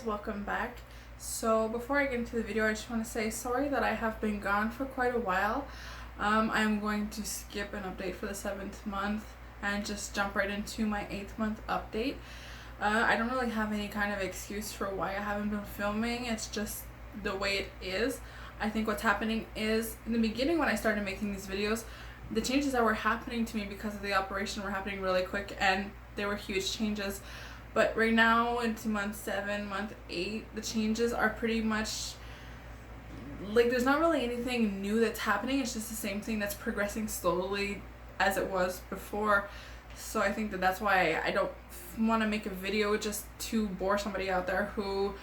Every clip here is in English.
welcome back. So before I get into the video, I just want to say sorry that I have been gone for quite a while. I'm going to skip an update for the 7th month and just jump right into my 8th month update. I don't really have any kind of excuse for why I haven't been filming. It's just the way it is. I think what's happening is, in the beginning when I started making these videos, the changes that were happening to me because of the operation were happening really quick and they were huge changes. But right now into month 7, month 8, the changes are pretty much like there's not really anything new that's happening. It's just the same thing that's progressing slowly as it was before. So I think that that's why I don't want to make a video just to bore somebody out there who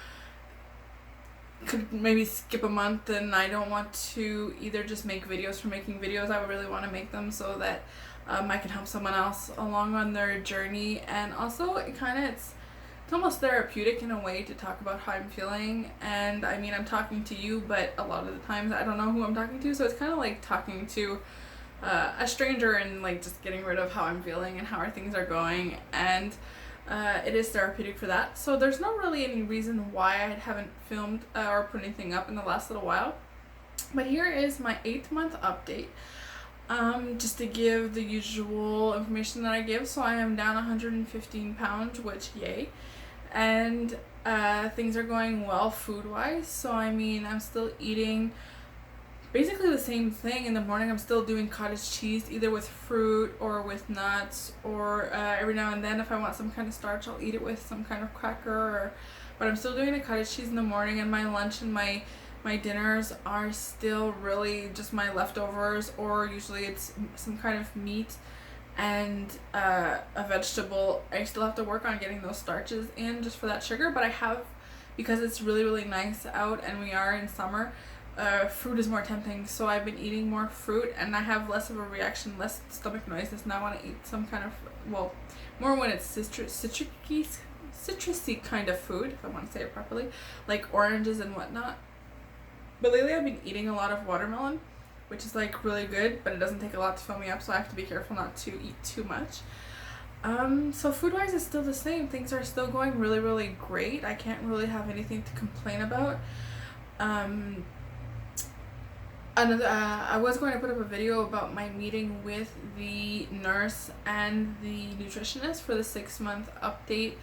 could maybe skip a month, and I don't want to either just make videos for making videos. I would really want to make them so that I can help someone else along on their journey, and also it's almost therapeutic in a way to talk about how I'm feeling. And I mean, I'm talking to you, but a lot of the times I don't know who I'm talking to, so it's kind of like talking to a stranger and like just getting rid of how I'm feeling and how our things are going, and it is therapeutic for that. So there's not really any reason why I haven't filmed or put anything up in the last little while, but here is my 8th month update. Just to give the usual information that I give. So I am down 115 pounds, which yay, and things are going well food wise. So I mean, I'm still eating basically the same thing. In the morning I'm still doing cottage cheese, either with fruit or with nuts, or every now and then if I want some kind of starch I'll eat it with some kind of cracker, but I'm still doing the cottage cheese in the morning, and my lunch and my dinners are still really just my leftovers, or usually it's some kind of meat and a vegetable. I still have to work on getting those starches in just for that sugar, but I have, because it's really nice out and we are in summer, fruit is more tempting, so I've been eating more fruit and I have less of a reaction, less stomach noises, and I want to eat some kind of, well, more when it's citrusy kind of food, if I want to say it properly, like oranges and whatnot. But lately I've been eating a lot of watermelon, which is like really good, but it doesn't take a lot to fill me up, so I have to be careful not to eat too much. So food wise it's still the same. Things are still going really great. I can't really have anything to complain about. I was going to put up a video about my meeting with the nurse and the nutritionist for the 6-month update,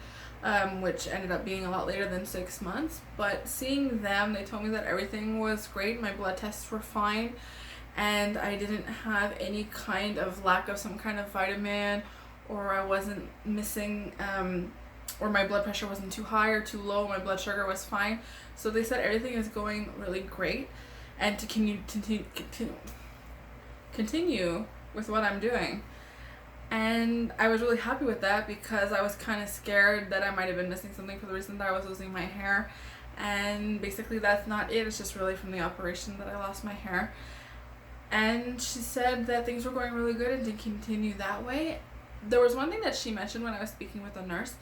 which ended up being a lot later than 6 months. But seeing them, they told me that everything was great, my blood tests were fine, and I didn't have any kind of lack of some kind of vitamin, or I wasn't missing, or my blood pressure wasn't too high or too low, my blood sugar was fine. So they said everything is going really great, and to continue with what I'm doing. And I was really happy with that, because I was kind of scared that I might have been missing something for the reason that I was losing my hair, and basically that's not it. It's just really from the operation that I lost my hair. And she said that things were going really good and to continue that way. There was one thing that she mentioned when I was speaking with the nurse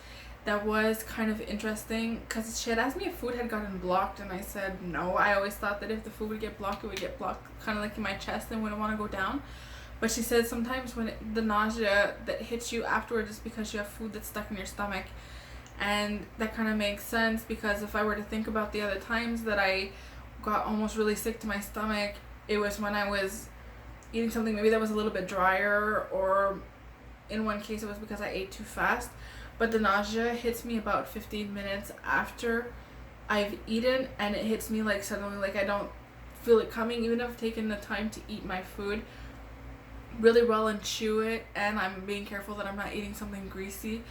that was kind of interesting, because she had asked me if food had gotten blocked, and I said no. I always thought that if the food would get blocked, it would get blocked kind of like in my chest and wouldn't want to go down. But she said sometimes when the nausea that hits you afterwards is because you have food that's stuck in your stomach. And that kind of makes sense, because if I were to think about the other times that I got almost really sick to my stomach, it was when I was eating something maybe that was a little bit drier, or in one case it was because I ate too fast. But the nausea hits me about 15 minutes after I've eaten, and it hits me like suddenly, like I don't feel it coming, even if I've taken the time to eat my food really well and chew it, and I'm being careful that I'm not eating something greasy.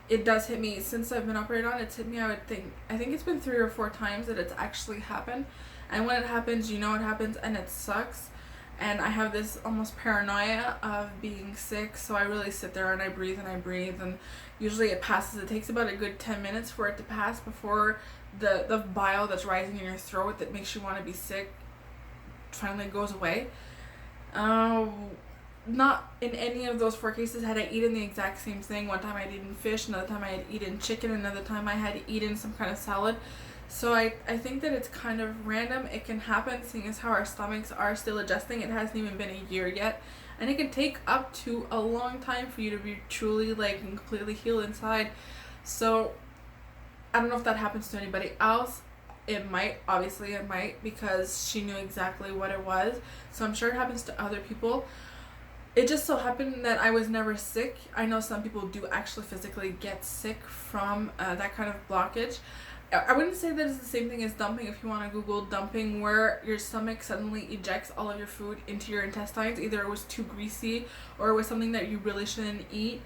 It does hit me. Since I've been operated on, it's hit me, I think it's been 3 or 4 times that it's actually happened. And when it happens, you know it happens, and it sucks. And I have this almost paranoia of being sick, so I really sit there and I breathe, and usually it passes. It takes about a good 10 minutes for it to pass before the bile that's rising in your throat that makes you want to be sick finally goes away. Not in any of those 4 cases had I eaten the exact same thing. One time I had eaten fish, another time I had eaten chicken, another time I had eaten some kind of salad. So I think that it's kind of random. It can happen, seeing as how our stomachs are still adjusting. It hasn't even been a year yet, and it can take up to a long time for you to be truly like completely healed inside. So I don't know if that happens to anybody else. It might, obviously it might, because she knew exactly what it was. So I'm sure it happens to other people. It just so happened that I was never sick. I know some people do actually physically get sick from that kind of blockage. I wouldn't say that it's the same thing as dumping. If you want to Google dumping, where your stomach suddenly ejects all of your food into your intestines. Either it was too greasy or it was something that you really shouldn't eat,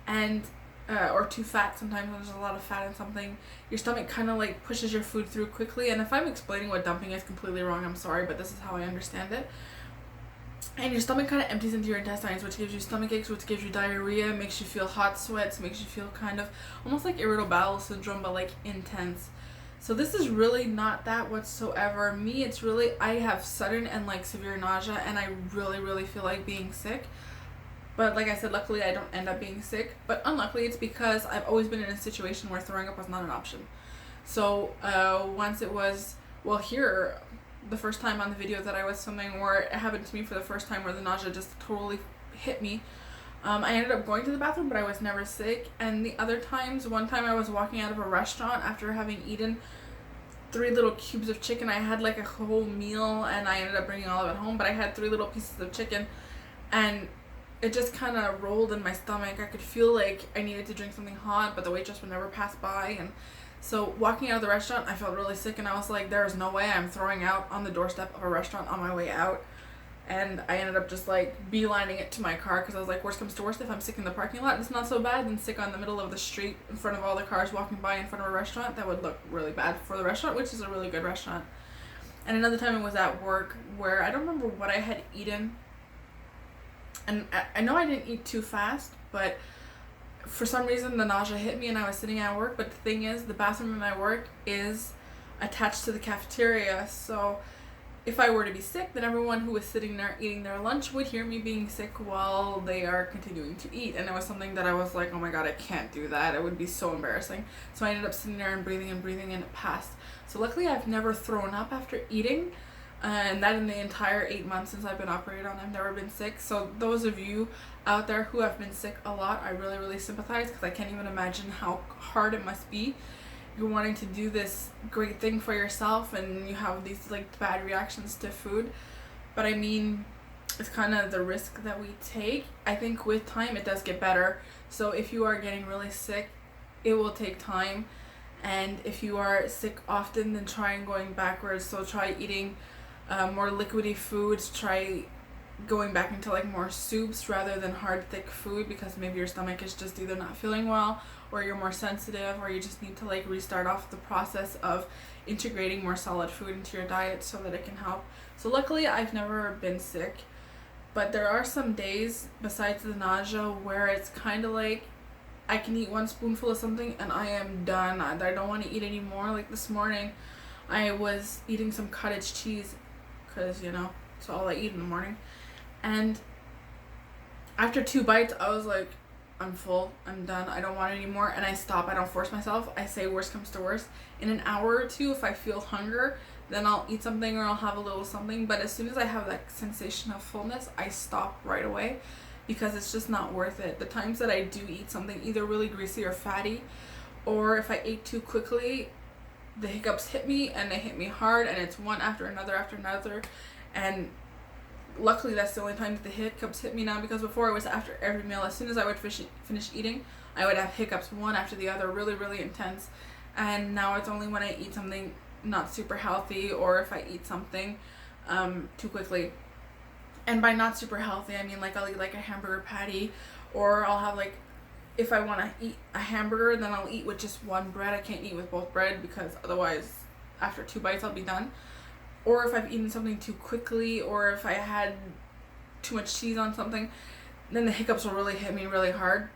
and or too fat. Sometimes when there's a lot of fat in something, your stomach kind of like pushes your food through quickly. And if I'm explaining what dumping is completely wrong, I'm sorry, but this is how I understand it. And your stomach kind of empties into your intestines, which gives you stomach aches, which gives you diarrhea, makes you feel hot sweats, makes you feel kind of almost like irritable bowel syndrome, but like intense. So this is really not that whatsoever. Me, it's really, I have sudden and like severe nausea, and I really feel like being sick. But like I said, luckily I don't end up being sick. But unluckily, it's because I've always been in a situation where throwing up was not an option. So once it was, well, here, the first time on the video that I was filming, where it happened to me for the first time, where the nausea just totally hit me. I ended up going to the bathroom, but I was never sick. And the other times, one time I was walking out of a restaurant after having eaten 3 little cubes of chicken. I had like a whole meal, and I ended up bringing all of it home, but I had 3 little pieces of chicken, and it just kind of rolled in my stomach. I could feel like I needed to drink something hot, but the waitress would never pass by. And so walking out of the restaurant, I felt really sick, and I was like, there's no way I'm throwing out on the doorstep of a restaurant on my way out. And I ended up just like beelining it to my car, because I was like, worst comes to worst, if I'm sick in the parking lot, it's not so bad, than sick on the middle of the street in front of all the cars walking by in front of a restaurant. That would look really bad for the restaurant, which is a really good restaurant. And another time it was at work, where I don't remember what I had eaten. And I know I didn't eat too fast, but for some reason the nausea hit me, and I was sitting at work. But the thing is, the bathroom in my work is attached to the cafeteria. So if I were to be sick, then everyone who was sitting there eating their lunch would hear me being sick while they are continuing to eat. And it was something that I was like, oh my god, I can't do that. It would be so embarrassing. So I ended up sitting there and breathing, and it passed. So luckily I've never thrown up after eating. And that in the entire 8 months since I've been operated on, I've never been sick. So those of you out there who have been sick a lot, I really sympathize, because I can't even imagine how hard it must be. You're wanting to do this great thing for yourself, and you have these like bad reactions to food. But I mean, it's kind of the risk that we take. I think with time it does get better. So if you are getting really sick, it will take time. And if you are sick often, then try going backwards. So try eating more liquidy foods. Try going back into like more soups rather than hard thick food, because maybe your stomach is just either not feeling well, or you're more sensitive, or you just need to like restart off the process of integrating more solid food into your diet so that it can help. So luckily I've never been sick, but there are some days besides the nausea where it's kind of like I can eat 1 spoonful of something and I am done. I don't want to eat anymore. Like this morning I was eating some cottage cheese, because you know, it's all I eat in the morning. And after 2 bites, I was like, I'm full, I'm done, I don't want it anymore. And I stop, I don't force myself. I say worst comes to worst. In an hour or 2, if I feel hunger, then I'll eat something, or I'll have a little something. But as soon as I have that sensation of fullness, I stop right away, because it's just not worth it. The times that I do eat something either really greasy or fatty, or if I ate too quickly, the hiccups hit me, and they hit me hard, and it's one after another. And luckily that's the only time that the hiccups hit me now, because before it was after every meal. As soon as I would finish eating, I would have hiccups one after the other, really intense. And now it's only when I eat something not super healthy, or if I eat something too quickly. And by not super healthy, I mean like I'll eat like a hamburger patty, or I'll have like, if I want to eat a hamburger, then I'll eat with just one bread. I can't eat with both bread, because otherwise after 2 bites I'll be done. Or if I've eaten something too quickly, or if I had too much cheese on something, then the hiccups will really hit me really hard.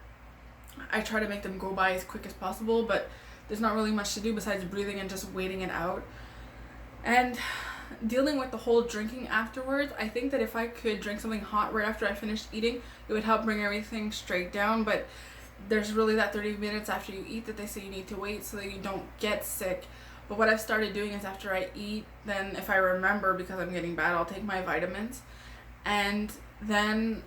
I try to make them go by as quick as possible, but there's not really much to do besides breathing and just waiting it out. And dealing with the whole drinking afterwards, I think that if I could drink something hot right after I finished eating, it would help bring everything straight down. But there's really that 30 minutes after you eat that they say you need to wait so that you don't get sick. But what I've started doing is after I eat, then if I remember, because I'm getting bad, I'll take my vitamins. And then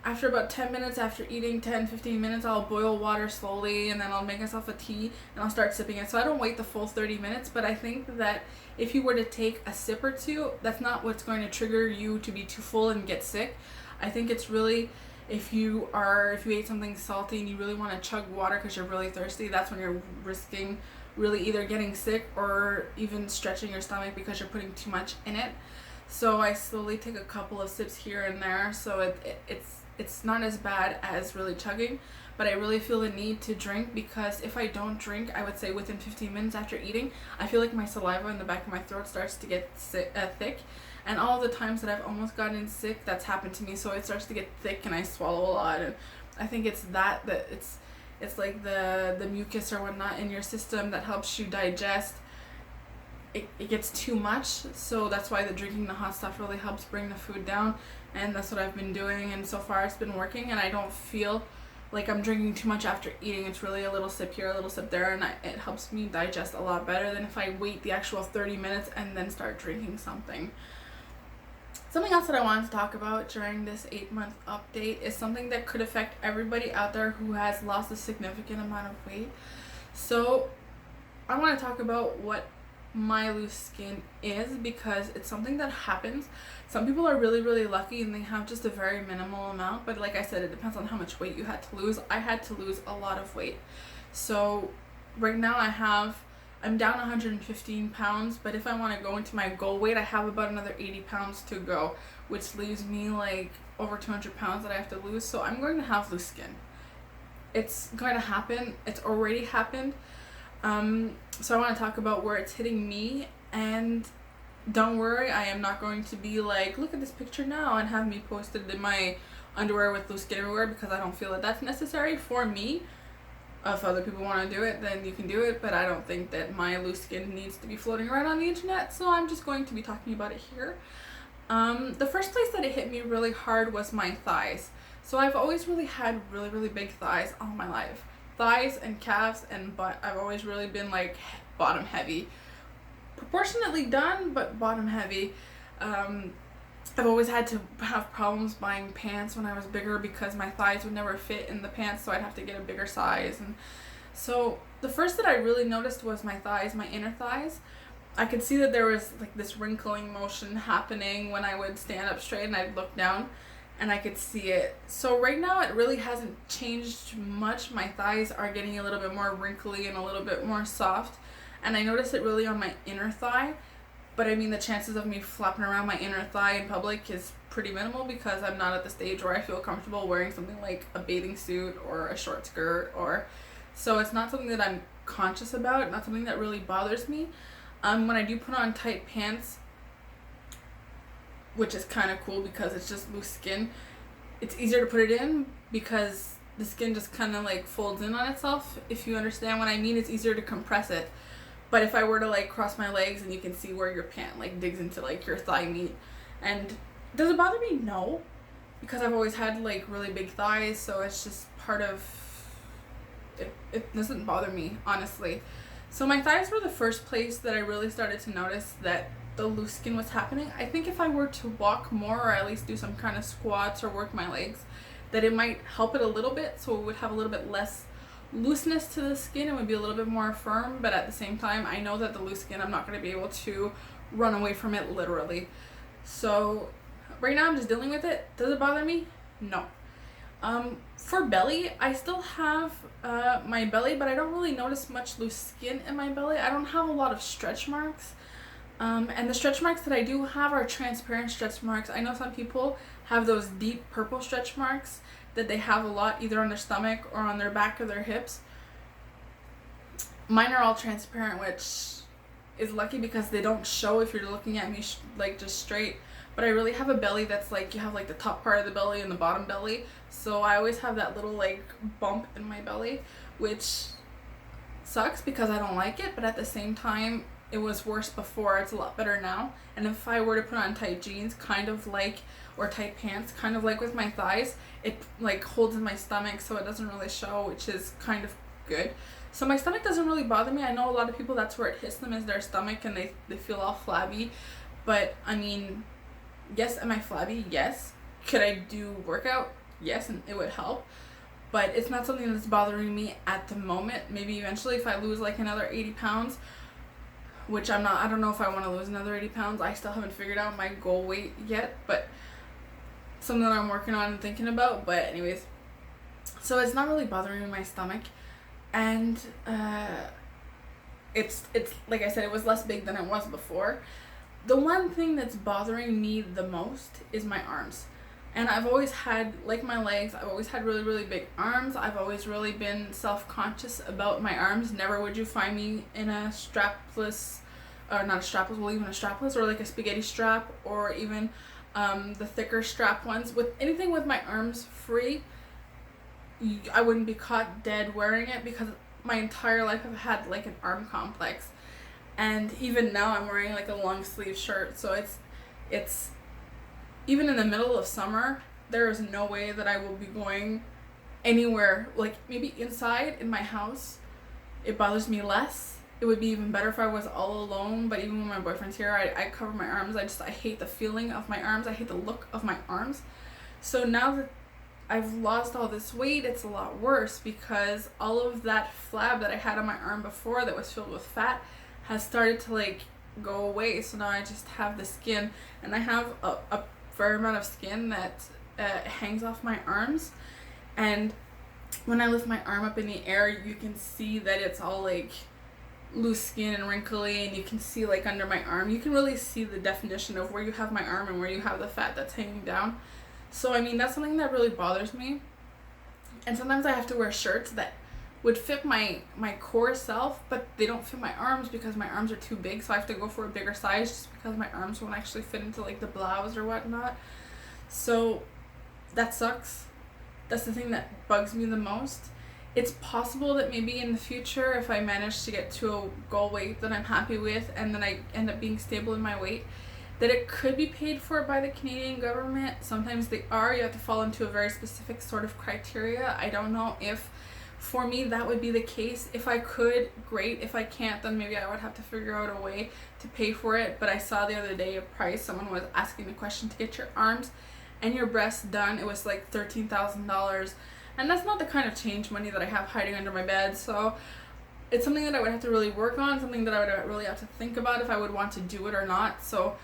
after about 10 minutes after eating, 10-15 minutes, I'll boil water slowly, and then I'll make myself a tea and I'll start sipping it. So I don't wait the full 30 minutes, but I think that if you were to take a sip or two, that's not what's going to trigger you to be too full and get sick. I think it's really, if you ate something salty and you really want to chug water because you're really thirsty, that's when you're risking really either getting sick or even stretching your stomach because you're putting too much in it. So I slowly take a couple of sips here and there, so it's not as bad as really chugging, but I really feel the need to drink, because if I don't drink, I would say within 15 minutes after eating, I feel like my saliva in the back of my throat starts to get thick, and all the times that I've almost gotten sick, that's happened to me. So it starts to get thick and I swallow a lot, and I think it's that it's like the mucus or whatnot in your system that helps you digest. It gets too much, so that's why the drinking the hot stuff really helps bring the food down, and that's what I've been doing, and so far it's been working, and I don't feel like I'm drinking too much after eating. It's really a little sip here, a little sip there, and it helps me digest a lot better than if I wait the actual 30 minutes and then start drinking something. Something else that I wanted to talk about during this 8-month update is something that could affect everybody out there who has lost a significant amount of weight. So I want to talk about what my loose skin is, because it's something that happens. Some people are really, really lucky and they have just a very minimal amount, but like I said, it depends on how much weight you had to lose. I had to lose a lot of weight. So right now I'm down 115 pounds, but if I want to go into my goal weight, I have about another 80 pounds to go, which leaves me like over 200 pounds that I have to lose. So I'm going to have loose skin. It's going to happen. It's already happened. So I want to talk about where it's hitting me, and don't worry, I am not going to be like, look at this picture now, and have me posted in my underwear with loose skin everywhere, because I don't feel that that's necessary for me. If other people want to do it, then you can do it, but I don't think that my loose skin needs to be floating around on the internet, so I'm just going to be talking about it here. The first place that it hit me really hard was my thighs. So I've always really had really, really big thighs all my life. Thighs and calves and butt. I've always really been like bottom heavy. Proportionately done, but bottom heavy. I've always had to have problems buying pants when I was bigger because my thighs would never fit in the pants, so I'd have to get a bigger size. And so the first that I really noticed was my thighs, my inner thighs. I could see that there was like this wrinkling motion happening when I would stand up straight and I'd look down, and I could see it. So right now it really hasn't changed much. My thighs are getting a little bit more wrinkly and a little bit more soft, and I notice it really on my inner thigh. But I mean, the chances of me flapping around my inner thigh in public is pretty minimal, because I'm not at the stage where I feel comfortable wearing something like a bathing suit or a short skirt, or so it's not something that I'm conscious about, not something that really bothers me. When I do put on tight pants, which is kind of cool because it's just loose skin, it's easier to put it in because the skin just kind of like folds in on itself, if you understand what I mean. It's easier to compress it. But if I were to like cross my legs, and you can see where your pant like digs into like your thigh meat. And does it bother me? No, because I've always had like really big thighs, so it's just part of it. It doesn't bother me, honestly. So my thighs were the first place that I really started to notice that the loose skin was happening. I think if I were to walk more, or at least do some kind of squats or work my legs, that it might help it a little bit, so it would have a little bit less looseness to the skin. It would be a little bit more firm, but at the same time, I know that the loose skin, I'm not going to be able to run away from it literally. So right now I'm just dealing with it. Does it bother me? No. For belly, I still have my belly, but I don't really notice much loose skin in my belly. I don't have a lot of stretch marks. And the stretch marks that I do have are transparent stretch marks. I know some people have those deep purple stretch marks that they have a lot either on their stomach or on their back or their hips. Mine are all transparent, which is lucky because they don't show if you're looking at me like just straight. But I really have a belly that's like, you have like the top part of the belly and the bottom belly. So I always have that little like bump in my belly, which sucks because I don't like it, but at the same time, it was worse before. It's a lot better now. And if I were to put on tight jeans, kind of like, or tight pants, kind of like with my thighs, it like holds in my stomach, so it doesn't really show, which is kind of good. So my stomach doesn't really bother me. I know a lot of people, that's where it hits them, is their stomach, and they feel all flabby. But I mean, yes, am I flabby? Yes. Could I do workout? yes, and it would help, but it's not something that's bothering me at the moment. Maybe eventually if I lose like another 80 pounds, which I don't know if I want to lose another 80 pounds. I still haven't figured out my goal weight yet, but something that I'm working on and thinking about. But anyways, so it's not really bothering my stomach, and it's like I said, it was less big than it was before. The one thing that's bothering me the most is my arms. And I've always had, like my legs, I've always had really, really big arms. I've always really been self-conscious about my arms. Never would you find me in a strapless, or not a strapless, well, even a strapless, or like a spaghetti strap, or even the thicker strap ones. With anything with my arms free, I wouldn't be caught dead wearing it, because my entire life I've had like an arm complex. And even now I'm wearing like a long sleeve shirt, so it's even in the middle of summer, there is no way that I will be going anywhere, like maybe inside in my house. It bothers me less. It would be even better if I was all alone, but even when my boyfriend's here, I cover my arms. I hate the feeling of my arms. I hate the look of my arms. So now that I've lost all this weight, it's a lot worse, because all of that flab that I had on my arm before that was filled with fat has started to like go away. So now I just have the skin, and I have a fair amount of skin that hangs off my arms, and when I lift my arm up in the air, you can see that it's all like loose skin and wrinkly, and you can see like under my arm, you can really see the definition of where you have my arm and where you have the fat that's hanging down. So I mean, that's something that really bothers me, and sometimes I have to wear shirts that would fit my core self, but they don't fit my arms because my arms are too big, so I have to go for a bigger size just because my arms won't actually fit into like the blouse or whatnot. So that sucks. That's the thing that bugs me the most. It's possible that maybe in the future, if I manage to get to a goal weight that I'm happy with, and then I end up being stable in my weight, that it could be paid for by the Canadian government. Sometimes they are. You have to fall into a very specific sort of criteria. I don't know if for me that would be the case. If I could, great. If I can't, then maybe I would have to figure out a way to pay for it. But I saw the other day a price. Someone was asking the question, to get your arms and your breasts done, it was like $13,000. And that's not the kind of change money that I have hiding under my bed. So it's something that I would have to really work on, something that I would really have to think about if I would want to do it or not. So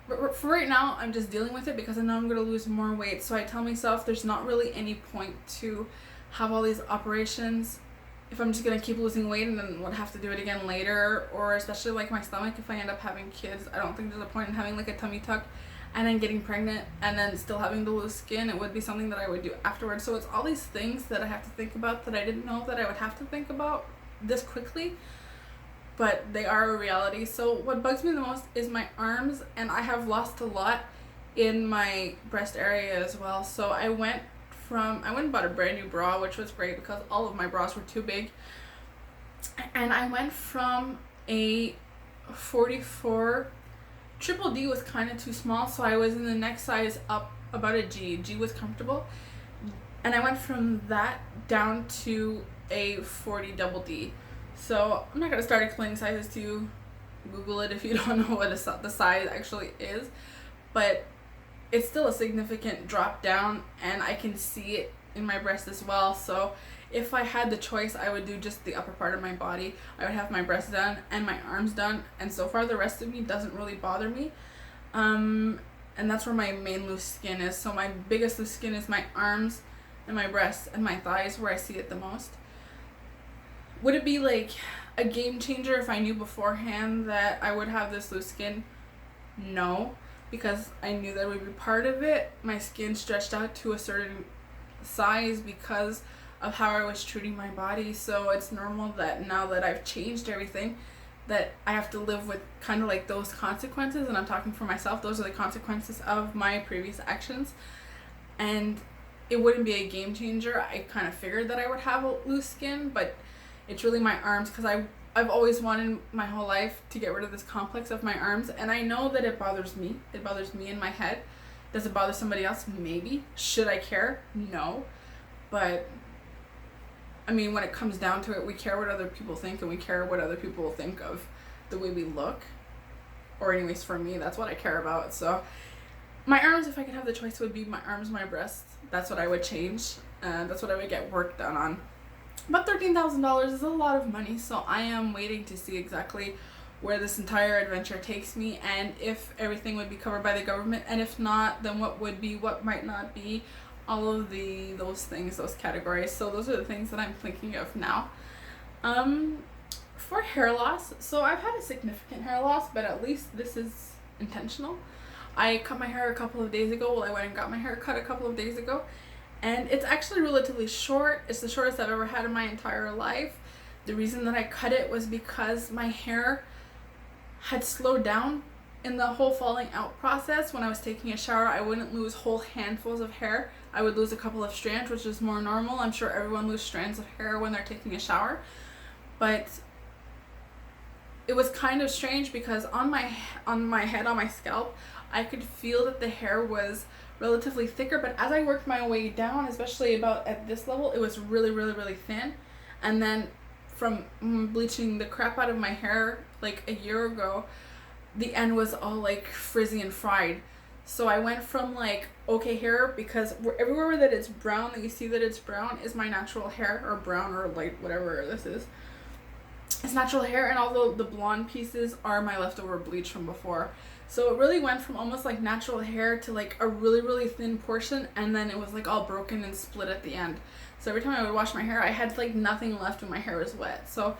for right now, I'm just dealing with it because I know I'm going to lose more weight. So I tell myself there's not really any point to have all these operations if I'm just going to keep losing weight and then would have to do it again later. Or especially like my stomach, if I end up having kids, I don't think there's a point in having like a tummy tuck and then getting pregnant and then still having to lose skin. It would be something that I would do afterwards. So it's all these things that I have to think about that I didn't know that I would have to think about this quickly, but they are a reality. So what bugs me the most is my arms, and I have lost a lot in my breast area as well. So I went and bought a brand new bra, which was great because all of my bras were too big, and I went from a 44. Triple D was kind of too small, so I was in the next size up about a G. G was comfortable, and I went from that down to a 40 double D. So I'm not going to start explaining sizes to you. Google it if you don't know what the size actually is, but it's still a significant drop down, and I can see it in my breast as well. So if I had the choice, I would do just the upper part of my body. I would have my breasts done and my arms done, and so far the rest of me doesn't really bother me. And that's where my main loose skin is. So my biggest loose skin is my arms and my breasts and my thighs, where I see it the most. Would it be like a game changer if I knew beforehand that I would have this loose skin? No, because I knew that would be part of it. My skin stretched out to a certain size because of how I was treating my body. So it's normal that now that I've changed everything, that I have to live with kind of like those consequences. And I'm talking for myself, those are the consequences of my previous actions. And it wouldn't be a game changer. I kind of figured that I would have a loose skin, but it's really my arms, because I've always wanted my whole life to get rid of this complex of my arms, and I know that it bothers me. It bothers me in my head. Does it bother somebody else? Maybe. Should I care? No. But I mean, when it comes down to it, we care what other people think, and we care what other people will think of the way we look. Or anyways, for me, that's what I care about. So My arms, if I could have the choice, would be my arms, my breasts. That's what I would change. That's what I would get work done on. But $13,000 is a lot of money, so I am waiting to see exactly where this entire adventure takes me, and if everything would be covered by the government, and if not, then what would be, what might not be, all of those things, those categories. So those are the things that I'm thinking of now. For hair loss, so I've had a significant hair loss, but at least this is intentional. I cut my hair a couple of days ago. Well, I went and got my hair cut a couple of days ago, and it's actually relatively short. It's the shortest I've ever had in my entire life. The reason that I cut it was because my hair had slowed down in the whole falling out process. When I was taking a shower, I wouldn't lose whole handfuls of hair. I would lose a couple of strands, which is more normal. I'm sure everyone loses strands of hair when they're taking a shower. But it was kind of strange because on my head, on my scalp, I could feel that the hair was relatively thicker, but as I worked my way down, especially about at this level, it was really, really, really thin. And then from bleaching the crap out of my hair like a year ago, the end was all like frizzy and fried. So I went from like okay hair, because everywhere that it's brown, that you see that it's brown, is my natural hair, or brown or light, whatever this is. It's natural hair, and all the blonde pieces are my leftover bleach from before. So it really went from almost like natural hair to like a really, really thin portion, and then it was like all broken and split at the end. So every time I would wash my hair, I had like nothing left when my hair was wet. So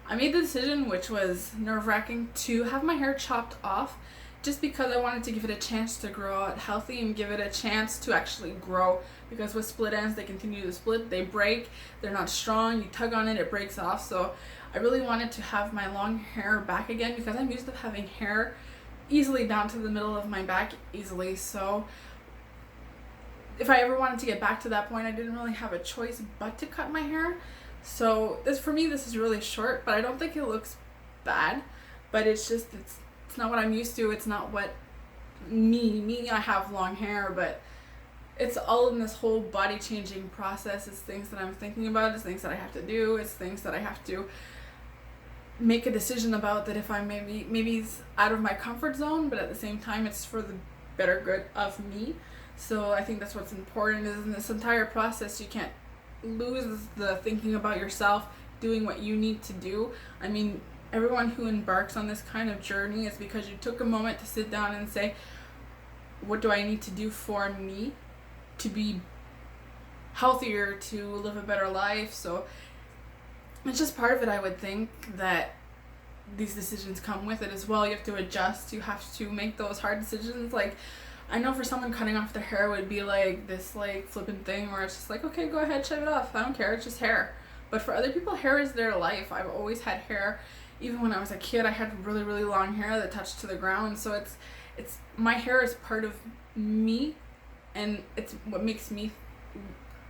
I made the decision, which was nerve-wracking, to have my hair chopped off, just because I wanted to give it a chance to grow out healthy and give it a chance to actually grow. Because with split ends, they continue to split, they break, they're not strong, you tug on it, it breaks off. So I really wanted to have my long hair back again, because I'm used to having hair easily down to the middle of my back easily. So if I ever wanted to get back to that point, I didn't really have a choice but to cut my hair. So this, for me, this is really short, but I don't think it looks bad. But it's just, it's not what I'm used to. It's not what me, I have long hair, but it's all in this whole body changing process. It's things that I'm thinking about, it's things that I have to do, it's things that I have to make a decision about, that if I'm maybe it's out of my comfort zone, but at the same time it's for the better good of me. So I think that's what's important, is in this entire process you can't lose the thinking about yourself, doing what you need to do. I mean, everyone who embarks on this kind of journey is because you took a moment to sit down and say, what do I need to do for me to be healthier, to live a better life? So it's just part of it. I would think that these decisions come with it as well. You have to adjust, you have to make those hard decisions. Like, I know for someone, cutting off their hair would be like this like flippant thing where it's just like, okay, go ahead, shave it off, I don't care, it's just hair. But for other people, hair is their life. I've always had hair. Even when I was a kid, I had really, really long hair that touched to the ground. So it's my hair is part of me, and it's what makes me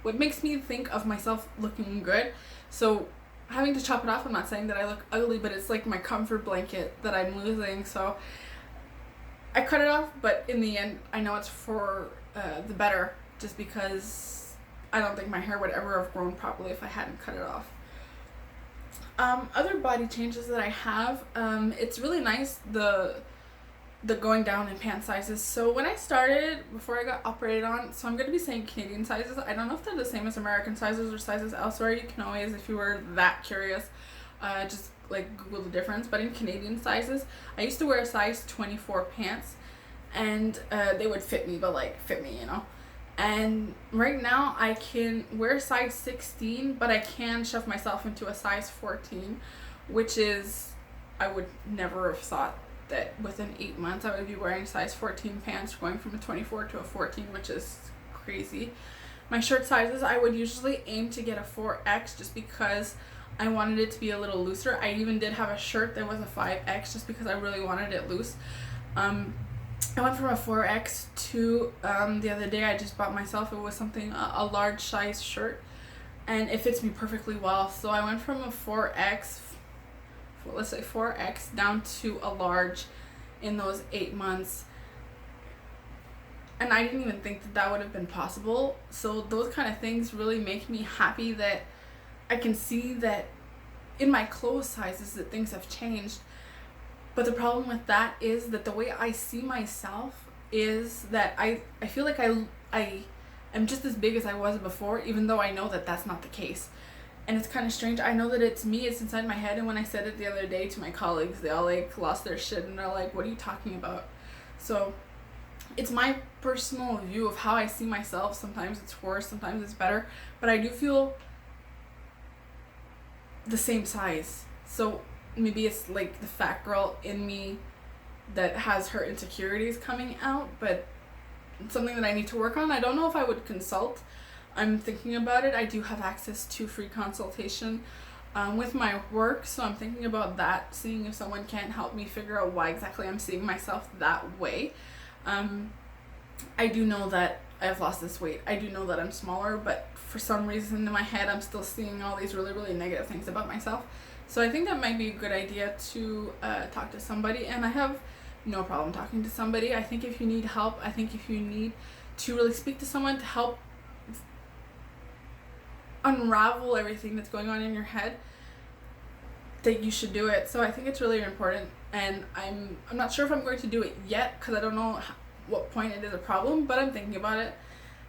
think of myself looking good. So having to chop it off, I'm not saying that I look ugly, but it's like my comfort blanket that I'm losing. So I cut it off, but in the end, I know it's for the better, just because I don't think my hair would ever have grown properly if I hadn't cut it off. Other body changes that I have, it's really nice, the going down in pant sizes. So when I started, before I got operated on, so I'm going to be saying Canadian sizes. I don't know if they're the same as American sizes or sizes elsewhere. You can always, if you were that curious, just like Google the difference. But in Canadian sizes, I used to wear a size 24 pants, and they would fit me, but like fit me, you know. And right now I can wear size 16, but I can shove myself into a size 14, which is, I would never have thought that within 8 months I would be wearing size 14 pants, going from a 24 to a 14, which is crazy. My shirt sizes, I would usually aim to get a 4X, just because I wanted it to be a little looser. I even did have a shirt that was a 5X, just because I really wanted it loose. I went from a 4X to, the other day I just bought myself, it was something, a large size shirt, and it fits me perfectly well. So I went from a 4X, let's say 4X, down to a large in those 8 months. And I didn't even think that that would have been possible. So those kind of things really make me happy, that I can see that in my clothes sizes that things have changed. But the problem with that is that the way I see myself is that I feel like I am just as big as I was before, even though I know that that's not the case. And it's kind of strange. I know that it's me, it's inside my head, and when I said it the other day to my colleagues, they all like lost their shit and they're like, what are you talking about? So it's my personal view of how I see myself. Sometimes it's worse, sometimes it's better, but I do feel the same size. So maybe it's like the fat girl in me that has her insecurities coming out, but it's something that I need to work on. I don't know if I would consult. I'm thinking about it. I do have access to free consultation with my work, so I'm thinking about that, seeing if someone can help me figure out why exactly I'm seeing myself that way. I do know that I've lost this weight. I do know that I'm smaller, but for some reason in my head I'm still seeing all these really, really negative things about myself. So I think that might be a good idea to talk to somebody, and I have no problem talking to somebody. I think if you need help, I think if you need to really speak to someone to help unravel everything that's going on in your head, that you should do it. So I think it's really important, and I'm not sure if I'm going to do it yet because I don't know what point it is a problem, but I'm thinking about it.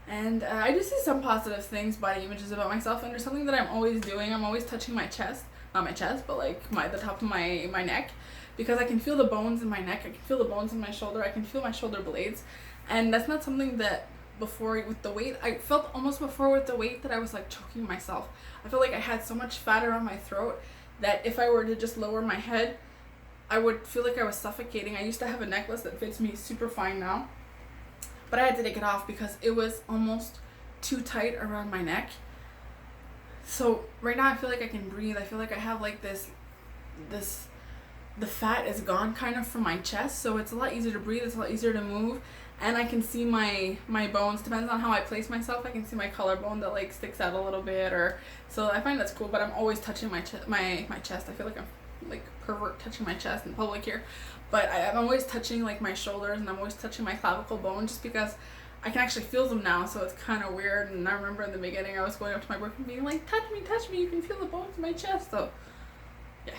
And I do see some positive things, body images about myself, and there's something that I'm always doing. I'm always touching my chest, not my chest, but like the top of my neck, because I can feel the bones in my neck, I can feel the bones in my shoulder, I can feel my shoulder blades, and that's not something that before with the weight, I felt almost before with the weight that I was like choking myself. I felt like I had so much fat around my throat that if I were to just lower my head, I would feel like I was suffocating. I used to have a necklace that fits me super fine now, but I had to take it off because it was almost too tight around my neck. So right now I feel like I can breathe. I feel like I have like this the fat is gone kind of from my chest, so it's a lot easier to breathe, it's a lot easier to move, and I can see my bones. Depends on how I place myself, I can see my collarbone that like sticks out a little bit, or so I find that's cool. But I'm always touching my chest. I feel like I'm like pervert touching my chest in public here, but I'm always touching like my shoulders, and I'm always touching my clavicle bone just because I can actually feel them now, so it's kind of weird. And I remember in the beginning I was going up to my work and being like, touch me, you can feel the bones in my chest. So yeah,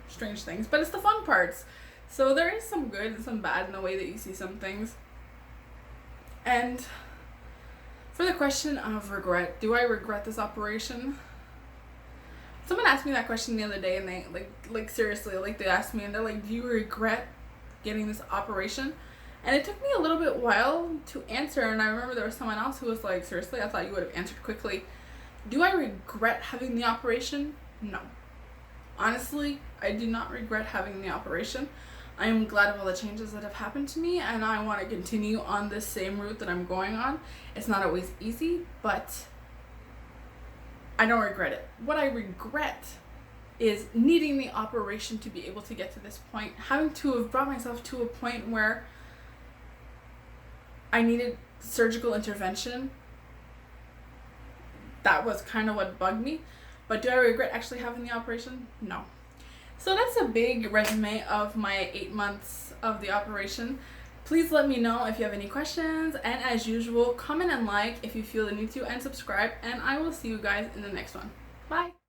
strange things, but it's the fun parts. So there is some good and some bad in the way that you see some things. And for the question of regret, do I regret this operation? Someone asked me that question the other day, and they like seriously, like they asked me and they're like, do you regret getting this operation? And it took me a little bit while to answer, and I remember there was someone else who was like, seriously, I thought you would have answered quickly. Do I regret having the operation? No. Honestly, I do not regret having the operation. I am glad of all the changes that have happened to me, and I want to continue on this same route that I'm going on. It's not always easy, but I don't regret it. What I regret is needing the operation to be able to get to this point, having to have brought myself to a point where I needed surgical intervention. That was kind of what bugged me. But do I regret actually having the operation? No. So that's a big resume of my 8 months of the operation. Please let me know if you have any questions, and as usual, comment and like if you feel the need to, and subscribe, and I will see you guys in the next one. Bye!